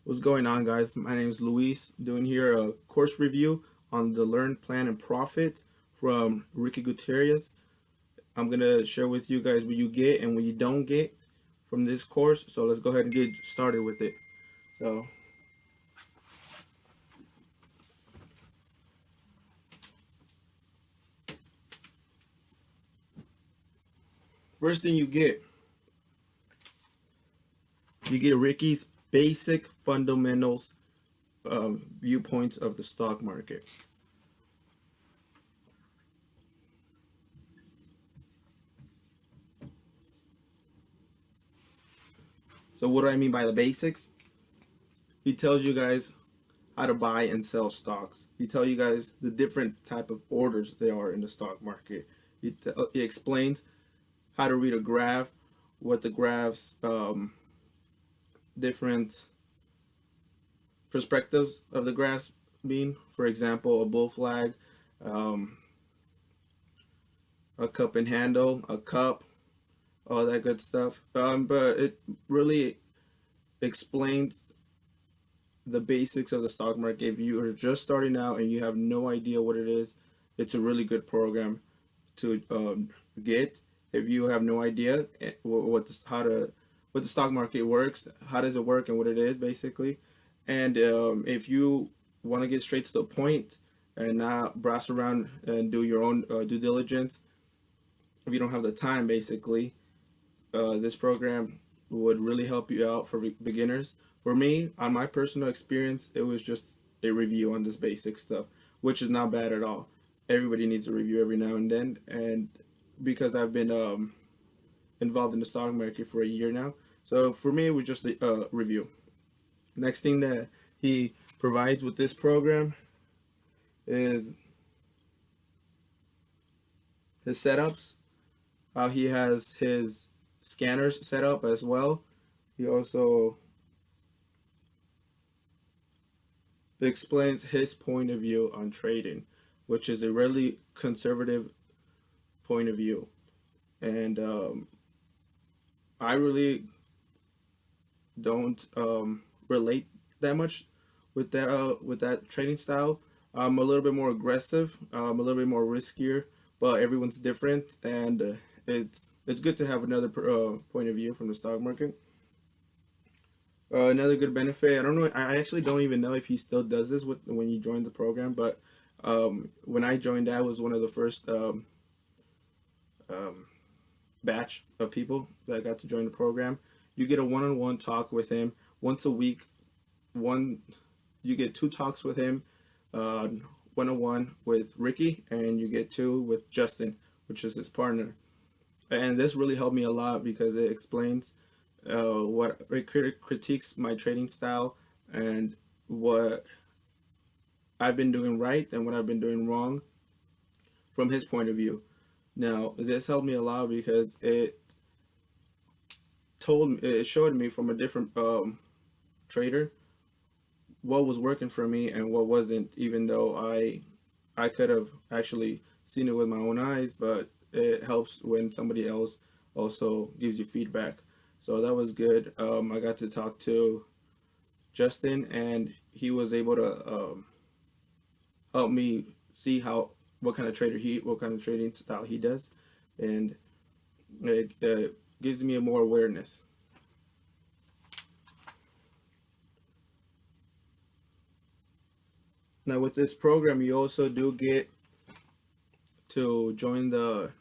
What's going on, guys? My name is Luis, doing here a course review on the Learn, Plan, and Profit from Ricky Gutierrez. I'm going to share with you guys what you get and what you don't get from this course. So let's go ahead and get started with it. So, first thing you get Ricky's basic fundamentals viewpoints of the stock market. So, what do I mean by the basics? He tells you guys how to buy and sell stocks. He tell you guys the different type of orders there are in the stock market. He explains how to read a graph, what the graphs different perspectives of the graphs mean. For example, a bull flag, um, a cup and handle, a cup, all that good stuff. But it really explains the basics of the stock market. If you are just starting out and you have no idea what it is, it's a really good program to get. If you have no idea what the stock market works, how does it work, and what it is basically, and if you want to get straight to the point and not browse around and do your own due diligence, if you don't have the time, basically, this program would really help you out for beginners. For me, on my personal experience, it was just a review on this basic stuff, which is not bad at all. Everybody needs a review every now and then, and because I've been involved in the stock market for a year now, so for me, it was just a review. Next thing that he provides with this program is his setups, how he has his scanners set up as well. He also explains his point of view on trading, which is a really conservative point of view. And I really don't relate that much with that trading style. I'm a little bit more aggressive, a little bit more riskier, but everyone's different, and it's good to have another point of view from the stock market. Another good benefit. I don't know. I actually don't even know if he still does this when you join the program. But when I joined, I was one of the first um, batch of people that got to join the program. You get a one-on-one talk with him once a week. One, you get two talks with him, uh, one-on-one with Ricky, and you get two with Justin, which is his partner. And this really helped me a lot because it explains what it critiques my trading style and what I've been doing right and what I've been doing wrong from his point of view. Now, this helped me a lot because it showed me from a different trader what was working for me and what wasn't, even though I could have actually seen it with my own eyes, but it helps when somebody else also gives you feedback. So that was good. I got to talk to Justin, and he was able to help me see what kind of trading style he does, and it gives me a more awareness. Now, with this program, you also do get to join the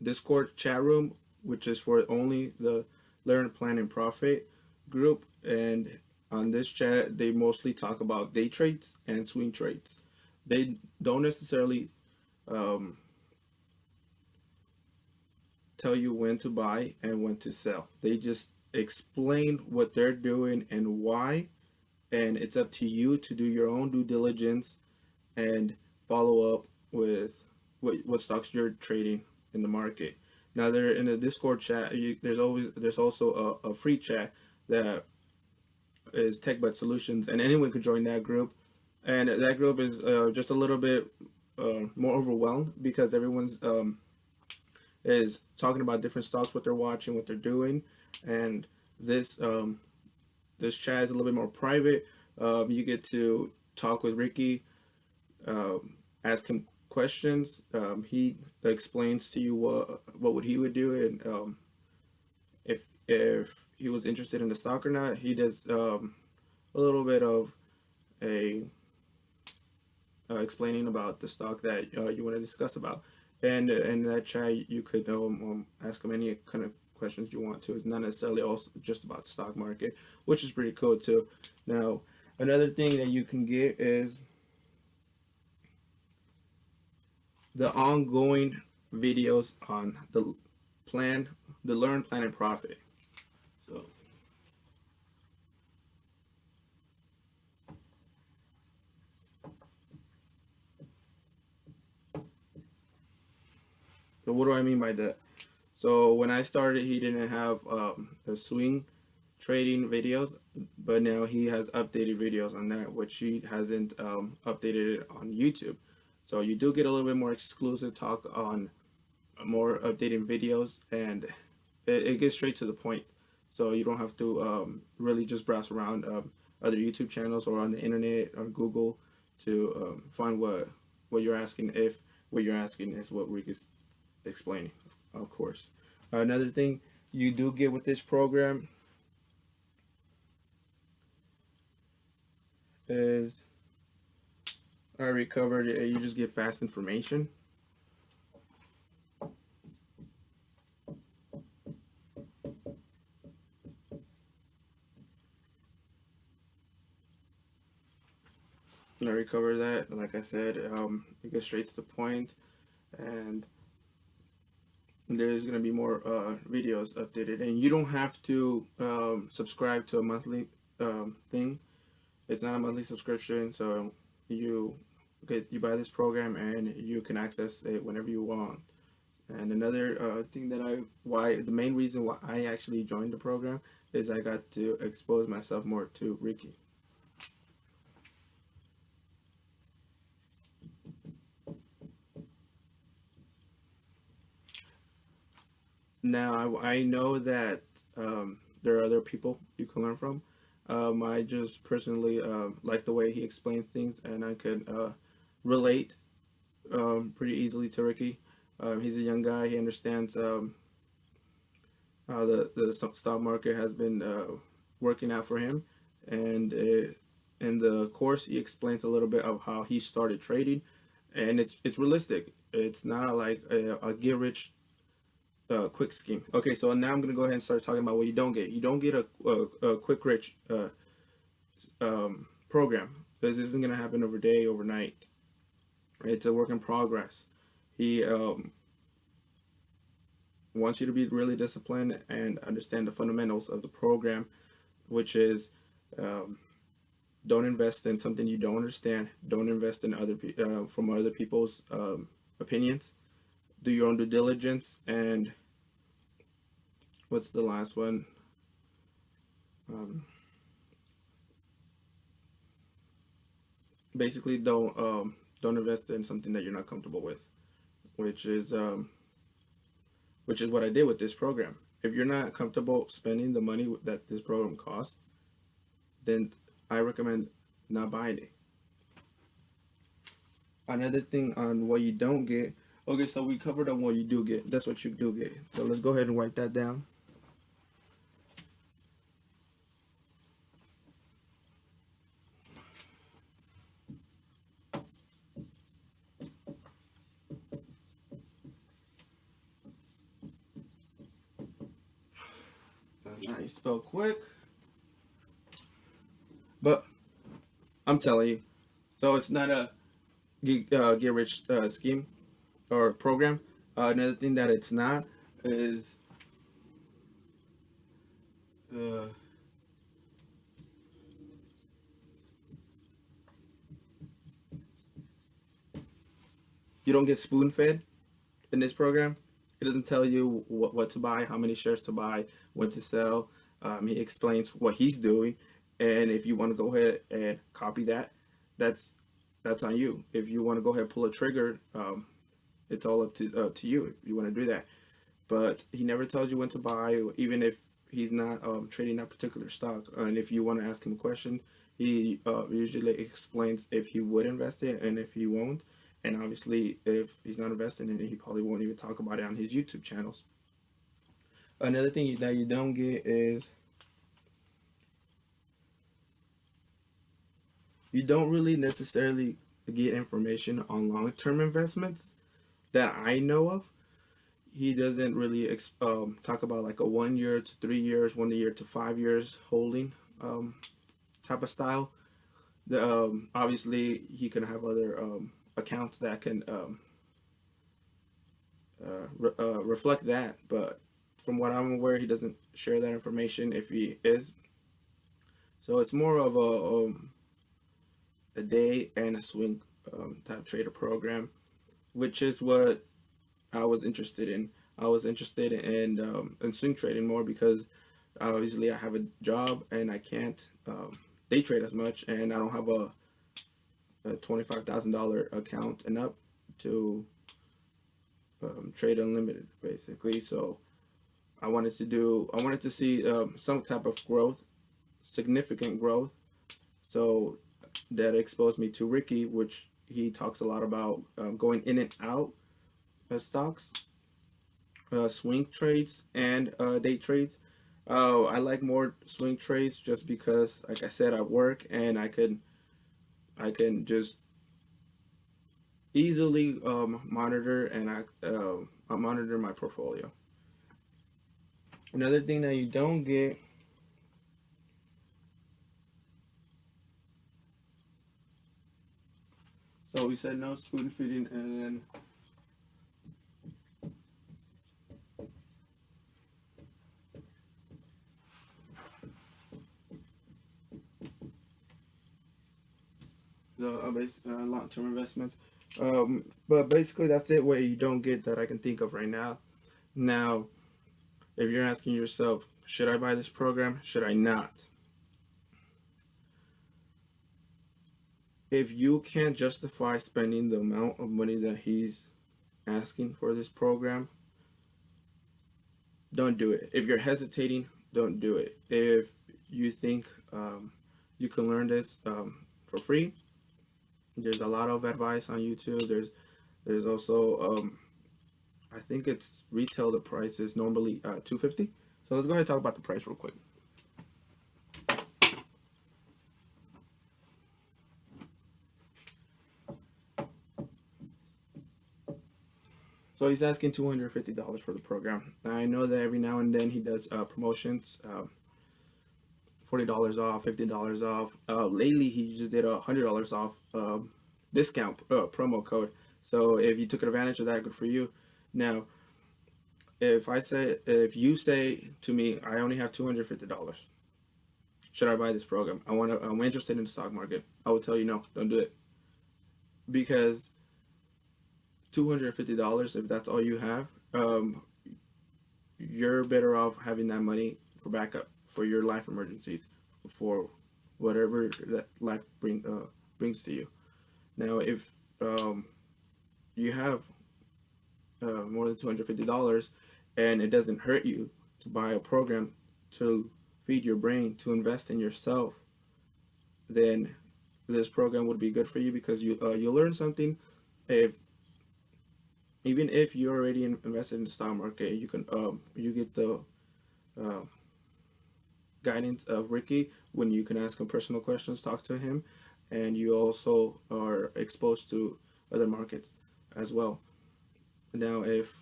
Discord chat room, which is for only the Learn, Plan, and Profit group. And on this chat, they mostly talk about day trades and swing trades. They don't necessarily um, tell you when to buy and when to sell. They just explain what they're doing and why. And it's up to you to do your own due diligence and follow up with what stocks you're trading in the market. Now, they're in the Discord chat. There's also a free chat that is Tech Bud Solutions, and anyone could join that group. And that group is just a little bit more overwhelmed because everyone's is talking about different stocks, what they're watching, what they're doing, and this this chat is a little bit more private. You get to talk with Ricky, ask him questions. He explains to you what would he would do, and if he was interested in the stock or not. He does a little bit of a explaining about the stock that you want to discuss about. And in that chat, you could ask him any kind of questions you want to. It's not necessarily also just about the stock market, which is pretty cool too. Now, another thing that you can get is the ongoing videos on plan, the learn, plan, and profit. So, so what do I mean by that? So when I started, he didn't have the swing trading videos, but now he has updated videos on that, which he hasn't updated it on YouTube. So you do get a little bit more exclusive talk on more updated videos, and it gets straight to the point. So you don't have to really just browse around other YouTube channels or on the internet or Google to find what you're asking, if what you're asking is what Rick is explaining, of course. Another thing you do get with this program is I already covered it. You just get fast information. I already covered that. Like I said, it gets straight to the point, and there's gonna be more videos updated. And you don't have to subscribe to a monthly thing. It's not a monthly subscription, so you buy this program and you can access it whenever you want. And another thing that the main reason why I actually joined the program is I got to expose myself more to Ricky. Now I know that there are other people you can learn from. I just personally like the way he explains things, and I could relate pretty easily to Ricky. He's a young guy. He understands how the stock market has been working out for him, and in the course he explains a little bit of how he started trading, and it's realistic. It's not like a get rich quick scheme. Okay, so now I'm gonna go ahead and start talking about what you don't get. You don't get a quick rich program. This isn't gonna happen overnight. It's a work in progress. He wants you to be really disciplined and understand the fundamentals of the program, which is don't invest in something you don't understand. Don't invest in from other people's opinions. Do your own due diligence. And what's the last one? Basically, don't invest in something that you're not comfortable with, which is what I did with this program. If you're not comfortable spending the money that this program costs, then I recommend not buying it. Another thing on what you don't get. Okay, so we covered on what you do get. That's what you do get. So let's go ahead and write that down. That's how you spell quick. But I'm telling you, so it's not a get rich scheme or program. Another thing that it's not is uh, you don't get spoon fed in this program. It doesn't tell you what to buy, how many shares to buy, when to sell. He explains what he's doing, and if you want to go ahead and copy that, that's that's on you. If you want to go ahead and pull a trigger, it's all up to you if you want to do that. But he never tells you when to buy, even if he's not trading that particular stock. And if you want to ask him a question, he usually explains if he would invest it and if he won't. And obviously, if he's not investing in it, he probably won't even talk about it on his YouTube channels. Another thing that you don't get is you don't really necessarily get information on long-term investments that I know of. He doesn't really talk about like a 1 year to 3 years, 1 year to 5 years holding type of style. Obviously, he can have other accounts that can reflect that, but from what I'm aware, he doesn't share that information if he is. So it's more of a day and a swing type trader program, which is what I was interested in. I was interested in swing trading more because obviously I have a job and I can't day trade as much, and I don't have a $25,000 account and up to trade unlimited basically. So I wanted to see some type of growth, significant growth. So that exposed me to Ricky, which he talks a lot about going in and out of stocks, swing trades, and day trades. I like more swing trades just because, like I said, I work and I can just easily monitor and I monitor my portfolio. Another thing that you don't get, so we said no spoon feeding, and then the long-term investments. But basically, that's it. What you don't get that I can think of right now. Now, if you're asking yourself, should I buy this program? Should I not? If you can't justify spending the amount of money that he's asking for this program, don't do it. If you're hesitating, don't do it. If you think you can learn this for free, there's a lot of advice on YouTube. There's also I think it's retail. The price is normally $250. So let's go ahead and talk about the price real quick. So he's asking $250 for the program. I know that every now and then he does promotions, $40 off, $50 off. Lately, he just did $100 off discount promo code. So if you took advantage of that, good for you. Now, if you say to me, I only have $250, should I buy this program? I'm interested in the stock market. I would tell you no, don't do it, because $250, if that's all you have, you're better off having that money for backup for your life emergencies, for whatever that life brings to you. Now, if you have more than $250 and it doesn't hurt you to buy a program to feed your brain, to invest in yourself, then this program would be good for you, because you learn something. If Even if you're already invested in the stock market, you get the guidance of Ricky when you can ask him personal questions, talk to him, and you also are exposed to other markets as well. Now, if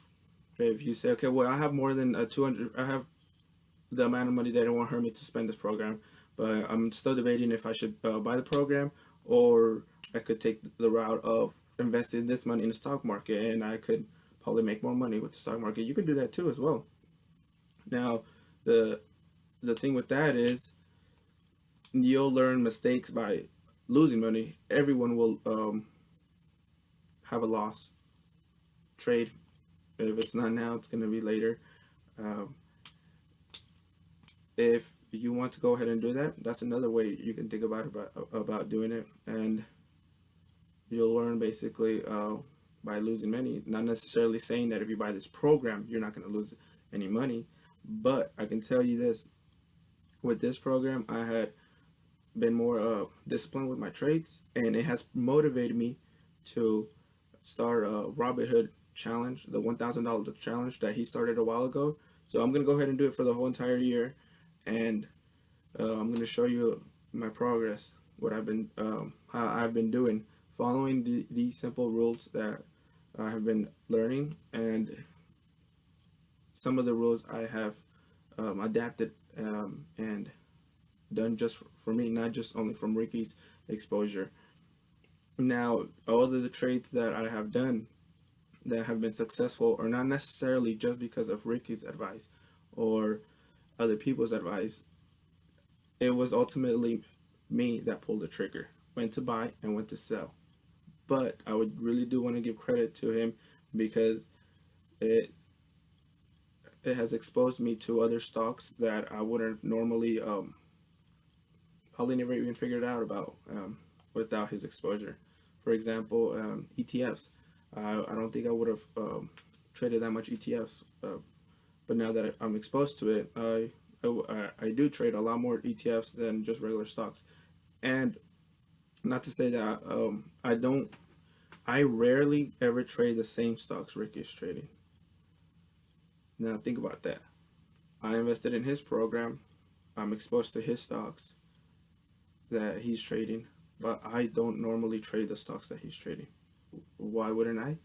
you say, okay, well, I have more than 200, I have the amount of money that it won't hurt me to spend this program, but I'm still debating if I should buy the program, or I could take the route of investing this money in the stock market, and I could probably make more money with the stock market. You could do that too as well. Now, the thing with that is you'll learn mistakes by losing money. Everyone will have a loss trade. If it's not now, it's going to be later. Um, if you want to go ahead and do that, that's another way you can think about doing it, and you'll learn basically by losing money. Not necessarily saying that if you buy this program, you're not going to lose any money, But I can tell you this: with this program, I had been more disciplined with my trades, and it has motivated me to start a Robinhood challenge, the $1,000 challenge that he started a while ago. So I'm gonna go ahead and do it for the whole entire year, and I'm gonna show you my progress, what I've been, how I've been doing, following these simple rules that I have been learning, and some of the rules I have adapted and done just for me, not just only from Ricky's exposure. Now, all of the trades that I have done that have been successful are not necessarily just because of Ricky's advice or other people's advice. It was ultimately me that pulled the trigger, when to buy and when to sell. But I would really do want to give credit to him because it it has exposed me to other stocks that I wouldn't have normally probably never even figured out about without his exposure. For example, ETFs. I don't think I would have traded that much ETFs, but now that I'm exposed to it, I do trade a lot more ETFs than just regular stocks. And not to say that I rarely ever trade the same stocks Rick is trading. Now think about that. I invested in his program. I'm exposed to his stocks that he's trading, but I don't normally trade the stocks that he's trading. Why wouldn't I?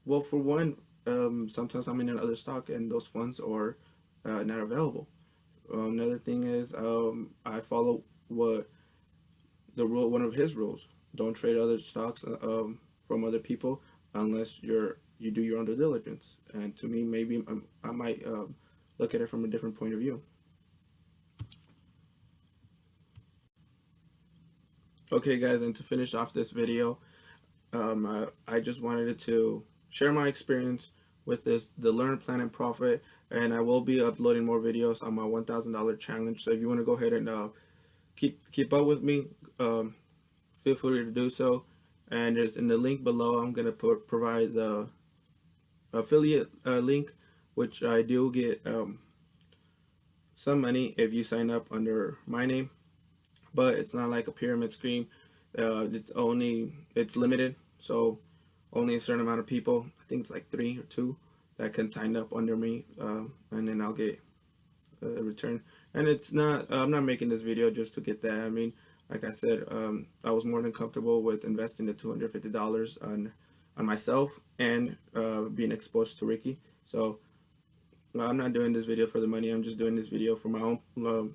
Well, for one, sometimes I'm in another stock and those funds are not available. Another thing is I follow what one of his rules: don't trade other stocks from other people unless you do your own due diligence. And to me, maybe I might look at it from a different point of view. Okay, guys, and to finish off this video, I just wanted to share my experience with the Learn, Plan, and Profit, and I will be uploading more videos on my $1,000 challenge. So if you want to go ahead and keep up with me, feel free to do so. And there's in the link below, I'm gonna provide the affiliate link, which I do get some money if you sign up under my name, but it's not like a pyramid scheme. It's limited, so only a certain amount of people, I think it's like 3 or 2, that can sign up under me, and then I'll get a return. And it's not, I'm not making this video just to get that. I mean, like I said, I was more than comfortable with investing the $250 on myself and being exposed to Ricky. So I'm not doing this video for the money. I'm just doing this video for my own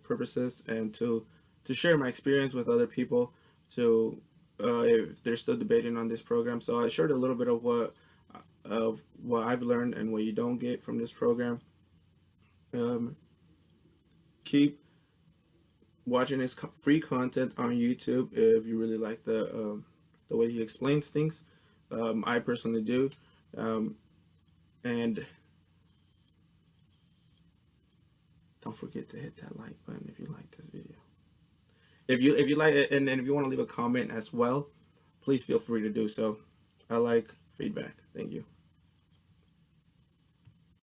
purposes, and to share my experience with other people, to if they're still debating on this program. So I shared a little bit of what I've learned and what you don't get from this program. Keep watching his free content on YouTube if you really like the way he explains things. I personally do, and don't forget to hit that like button if you like this video. If you like it, and if you want to leave a comment as well, please feel free to do so. I like feedback. Thank you.